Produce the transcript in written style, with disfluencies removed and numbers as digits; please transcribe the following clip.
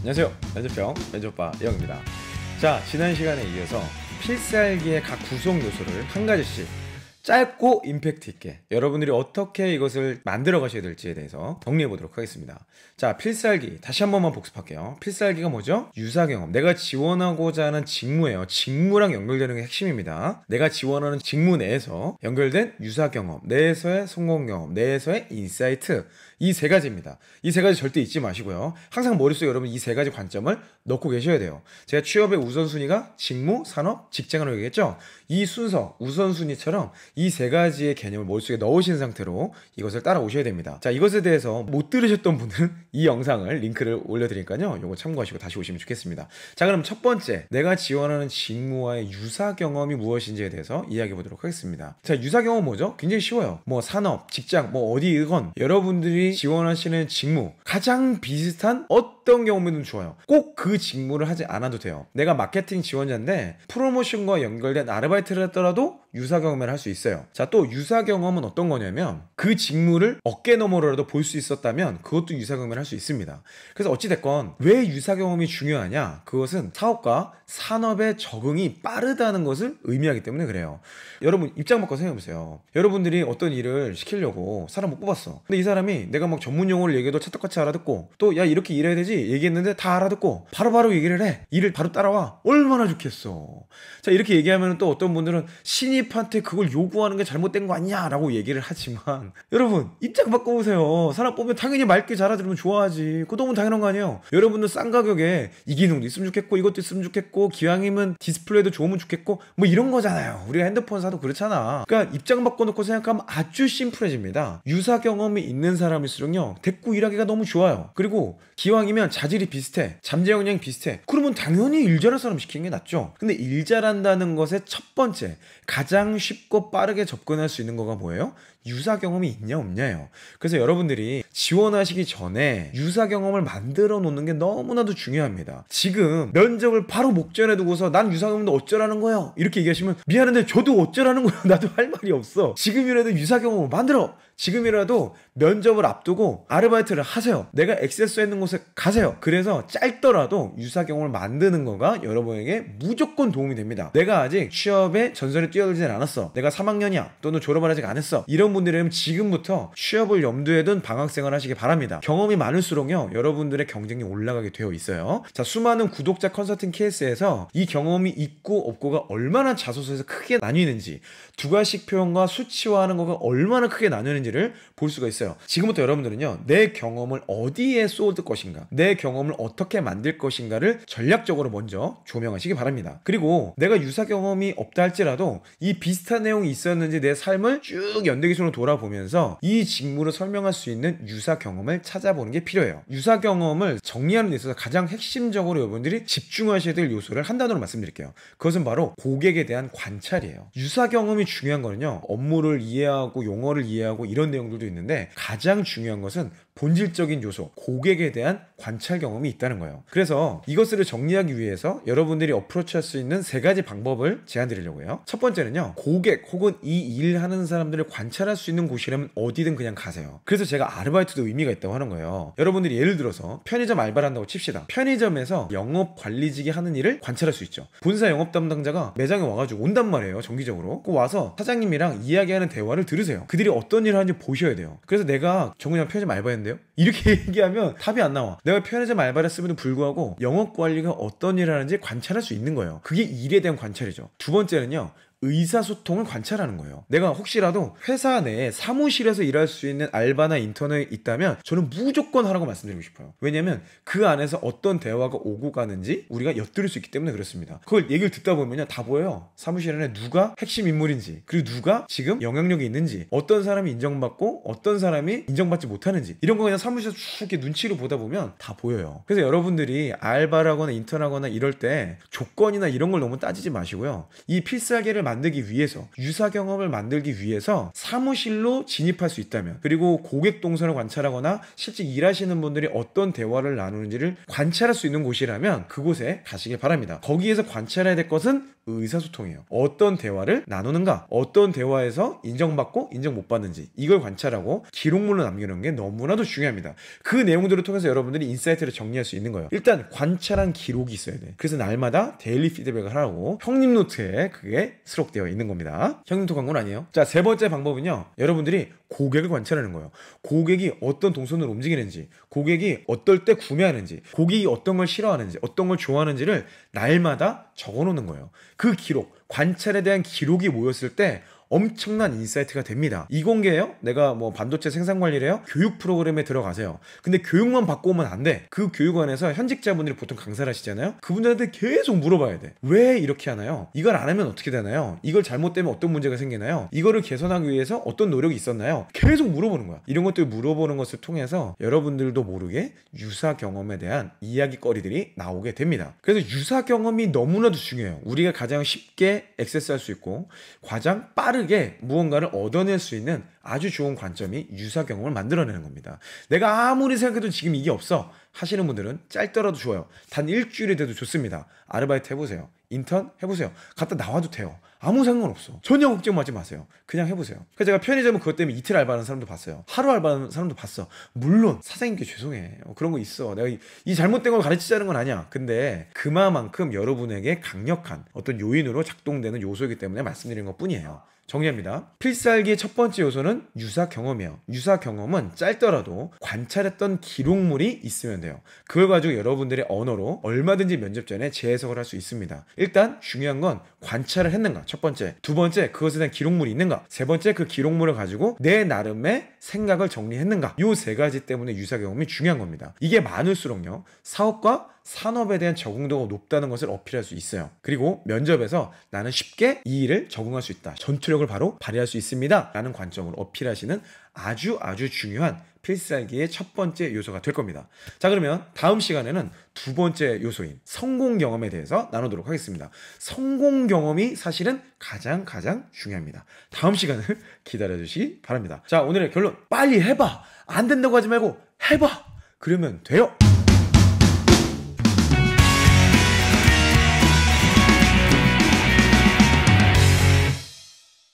안녕하세요. 면접병 면접바 영입니다. 자, 지난 시간에 이어서 필살기의 각 구성 요소를 한 가지씩 짧고 임팩트 있게 여러분들이 어떻게 이것을 만들어 가셔야 될지에 대해서 정리해 보도록 하겠습니다. 자, 필살기 다시 한 번만 복습할게요. 필살기가 뭐죠? 유사경험. 내가 지원하고자 하는 직무예요. 직무랑 연결되는 게 핵심입니다. 내가 지원하는 직무 내에서 연결된 유사경험, 내에서의 성공경험, 내에서의 인사이트, 이 세 가지입니다. 이 세 가지 절대 잊지 마시고요. 항상 머릿속에 여러분 이 세 가지 관점을 넣고 계셔야 돼요. 제가 취업의 우선순위가 직무, 산업, 직장으로 얘기했죠? 이 순서, 우선순위처럼 이 세 가지의 개념을 머릿속에 넣으신 상태로 이것을 따라오셔야 됩니다. 자, 이것에 대해서 못 들으셨던 분들은 이 영상을 링크를 올려드리니까요. 이거 참고하시고 다시 오시면 좋겠습니다. 자, 그럼 첫 번째, 내가 지원하는 직무와의 유사 경험이 무엇인지에 대해서 이야기해 보도록 하겠습니다. 자, 유사 경험은 뭐죠? 굉장히 쉬워요. 뭐 산업, 직장, 뭐 어디건 여러분들이 지원하시는 직무 가장 비슷한 어떤 경험이든 좋아요. 꼭 그 직무를 하지 않아도 돼요. 내가 마케팅 지원자인데 프로모션과 연결된 아르바이트를 했더라도 유사 경험을 할 수 있어요. 자, 또 유사 경험은 어떤 거냐면 그 직무를 어깨 너머로라도 볼 수 있었다면 그것도 유사 경험을 할 수 있습니다. 그래서 어찌됐건 왜 유사 경험이 중요하냐? 그것은 사업과 산업의 적응이 빠르다는 것을 의미하기 때문에 그래요. 여러분 입장 바꿔 생각해보세요. 여러분들이 어떤 일을 시키려고 사람 못 뽑았어. 근데 이 사람이 내가 막 전문 용어를 얘기해도 찰떡같이 알아듣고 또 야 이렇게 일해야 되지 얘기했는데 다 알아듣고 바로바로 얘기를 해. 일을 바로 따라와. 얼마나 좋겠어. 자, 이렇게 얘기하면 또 어떤 분들은 신입한테 그걸 요구하는 게 잘못된 거 아니야 라고 얘기를 하지만 여러분 입장 바꿔보세요. 사람 뽑으면 당연히 맑게 잘 알아들으면 좋아하지. 그거 너무 당연한 거 아니에요. 여러분들 싼 가격에 이 기능도 있으면 좋겠고 이것도 있으면 좋겠고 기왕이면 디스플레이도 좋으면 좋겠고 뭐 이런 거잖아요. 우리가 핸드폰 사도 그렇잖아. 그러니까 입장 바꿔놓고 생각하면 아주 심플해집니다. 유사 경험이 있는 사람일수록요 대꾸 일하기가 너무 좋아요. 그리고 기왕이면 자질이 비슷해, 잠재 역량이 비슷해, 그러면 당연히 일 잘할 사람 시키는 게 낫죠. 근데 일 잘한다는 것의 첫 번째 가장 쉽고 빠르게 접근할 수 있는 거가 뭐예요? 유사 경험이 있냐 없냐예요. 그래서 여러분들이 지원하시기 전에 유사 경험을 만들어 놓는 게 너무나도 중요합니다. 지금 면접을 바로 목전에 두고서 난 유사 경험도 어쩌라는 거예요 이렇게 얘기하시면 미안한데 저도 어쩌라는 거예요. 나도 할 말이 없어. 지금이라도 유사 경험을 만들어. 지금이라도 면접을 앞두고 아르바이트를 하세요. 내가 액세스 있는 곳에 가세요. 그래서 짧더라도 유사 경험을 만드는 거가 여러분에게 무조건 도움이 됩니다. 내가 아직 취업에 전선에 뛰어들지는 않았어. 내가 3학년이야. 또는 졸업을 아직 안 했어. 이런 분들이라면 지금부터 취업을 염두에 둔 방학생활 하시기 바랍니다. 경험이 많을수록요 여러분들의 경쟁이 올라가게 되어 있어요. 자, 수많은 구독자 컨설팅 케이스에서 이 경험이 있고 없고가 얼마나 자소서에서 크게 나뉘는지, 두 가지씩 표현과 수치화하는 거가 얼마나 크게 나뉘는지를 볼 수가 있어요. 지금부터 여러분들은요 내 경험을 어디에 쏟을 것인가, 내 경험을 어떻게 만들 것인가를 전략적으로 먼저 조명하시기 바랍니다. 그리고 내가 유사 경험이 없다 할지라도 이 비슷한 내용이 있었는지 내 삶을 쭉 연대기순으로 돌아보면서 이 직무를 설명할 수 있는 유사 경험을 찾아보는 게 필요해요. 유사 경험을 정리하는 데 있어서 가장 핵심적으로 여러분들이 집중하셔야 될 요소를 한 단어로 말씀드릴게요. 그것은 바로 고객에 대한 관찰이에요. 유사 경험이 중요한 거는요 업무를 이해하고 용어를 이해하고 이런 내용들도 있는데 가장 중요한 것은 본질적인 요소, 고객에 대한 관찰 경험이 있다는 거예요. 그래서 이것을 정리하기 위해서 여러분들이 어프로치할 수 있는 세 가지 방법을 제안드리려고 해요. 첫 번째는요 고객 혹은 이 일하는 사람들을 관찰할 수 있는 곳이라면 어디든 그냥 가세요. 그래서 제가 아르바이트도 의미가 있다고 하는 거예요. 여러분들이 예를 들어서 편의점 알바를 한다고 칩시다. 편의점에서 영업 관리직이 하는 일을 관찰할 수 있죠. 본사 영업 담당자가 매장에 와가지고 온단 말이에요. 정기적으로. 그 와서 사장님이랑 이야기하는 대화를 들으세요. 그들이 어떤 일을 하는지 보셔야 돼요. 그래서 내가 정근이랑 편의점 알바했는데요 이렇게 얘기하면 답이 안 나와. 내가 편의점 알바를 했음에도 불구하고 영업관리가 어떤 일을 하는지 관찰할 수 있는 거예요. 그게 일에 대한 관찰이죠. 두 번째는요 의사소통을 관찰하는 거예요. 내가 혹시라도 회사 내에 사무실에서 일할 수 있는 알바나 인턴이 있다면 저는 무조건 하라고 말씀드리고 싶어요. 왜냐면 그 안에서 어떤 대화가 오고 가는지 우리가 엿들을 수 있기 때문에 그렇습니다. 그걸 얘기를 듣다 보면요 다 보여요. 사무실 안에 누가 핵심 인물인지, 그리고 누가 지금 영향력이 있는지, 어떤 사람이 인정받고 어떤 사람이 인정받지 못하는지, 이런 거 그냥 사무실에서 쭉 이렇게 눈치로 보다 보면 다 보여요. 그래서 여러분들이 알바를 하거나 인턴하거나 이럴 때 조건이나 이런 걸 너무 따지지 마시고요 이 필살기를 만들기 위해서, 유사 경험을 만들기 위해서 사무실로 진입할 수 있다면, 그리고 고객 동선을 관찰하거나 실제 일하시는 분들이 어떤 대화를 나누는지를 관찰할 수 있는 곳이라면 그곳에 가시길 바랍니다. 거기에서 관찰해야 될 것은 의사소통이에요. 어떤 대화를 나누는가, 어떤 대화에서 인정받고 인정 못 받는지 이걸 관찰하고 기록물로 남기는 게 너무나도 중요합니다. 그 내용들을 통해서 여러분들이 인사이트를 정리할 수 있는 거예요. 일단 관찰한 기록이 있어야 돼. 그래서 날마다 데일리 피드백을 하라고 형님 노트에 그게 수록되어 있는 겁니다. 형님 노트 광고는 아니에요. 자, 세 번째 방법은요, 여러분들이 고객을 관찰하는 거예요. 고객이 어떤 동선으로 움직이는지, 고객이 어떨 때 구매하는지, 고객이 어떤 걸 싫어하는지, 어떤 걸 좋아하는지를 날마다 적어놓는 거예요. 그 기록, 관찰에 대한 기록이 모였을 때 엄청난 인사이트가 됩니다. 이공계예요? 내가 뭐 반도체 생산 관리를 해요? 교육 프로그램에 들어가세요. 근데 교육만 받고 오면 안 돼. 그 교육원에서 현직자분들이 보통 강사를 하시잖아요. 그분들한테 계속 물어봐야 돼. 왜 이렇게 하나요? 이걸 안 하면 어떻게 되나요? 이걸 잘못되면 어떤 문제가 생기나요? 이거를 개선하기 위해서 어떤 노력이 있었나요? 계속 물어보는 거야. 이런 것들 물어보는 것을 통해서 여러분들도 모르게 유사 경험에 대한 이야기거리들이 나오게 됩니다. 그래서 유사 경험이 너무나도 중요해요. 우리가 가장 쉽게 액세스할 수 있고 가장 빠르게 무언가를 얻어낼 수 있는 아주 좋은 관점이 유사 경험을 만들어내는 겁니다. 내가 아무리 생각해도 지금 이게 없어 하시는 분들은 짧더라도 좋아요. 단 일주일이 돼도 좋습니다. 아르바이트 해보세요. 인턴 해보세요. 갔다 나와도 돼요. 아무 상관없어. 전혀 걱정하지 마세요. 그냥 해보세요. 그래서 제가 편의점은 그것 때문에 이틀 알바하는 사람도 봤어요. 하루 알바하는 사람도 봤어. 물론 사장님께 죄송해. 그런 거 있어. 내가 이 잘못된 걸 가르치자는 건 아니야. 근데 그만큼 여러분에게 강력한 어떤 요인으로 작동되는 요소이기 때문에 말씀드린 것 뿐이에요. 정리합니다. 필살기의 첫 번째 요소는 유사 경험이에요. 유사 경험은 짧더라도 관찰했던 기록물이 있으면 돼요. 그걸 가지고 여러분들의 언어로 얼마든지 면접 전에 재해석을 할 수 있습니다. 일단 중요한 건 관찰을 했는가, 첫 번째. 두 번째, 그것에 대한 기록물이 있는가. 세 번째, 그 기록물을 가지고 내 나름의 생각을 정리했는가. 이 세 가지 때문에 유사 경험이 중요한 겁니다. 이게 많을수록요, 사업과 산업에 대한 적응도가 높다는 것을 어필할 수 있어요. 그리고 면접에서 나는 쉽게 이 일을 적응할 수 있다, 전투력을 바로 발휘할 수 있습니다 라는 관점을 어필하시는 아주 중요한 필살기의 첫 번째 요소가 될 겁니다. 자, 그러면 다음 시간에는 두 번째 요소인 성공 경험에 대해서 나누도록 하겠습니다. 성공 경험이 사실은 가장 중요합니다. 다음 시간을 기다려주시기 바랍니다. 자, 오늘의 결론, 빨리 해봐. 안 된다고 하지 말고 해봐. 그러면 돼요.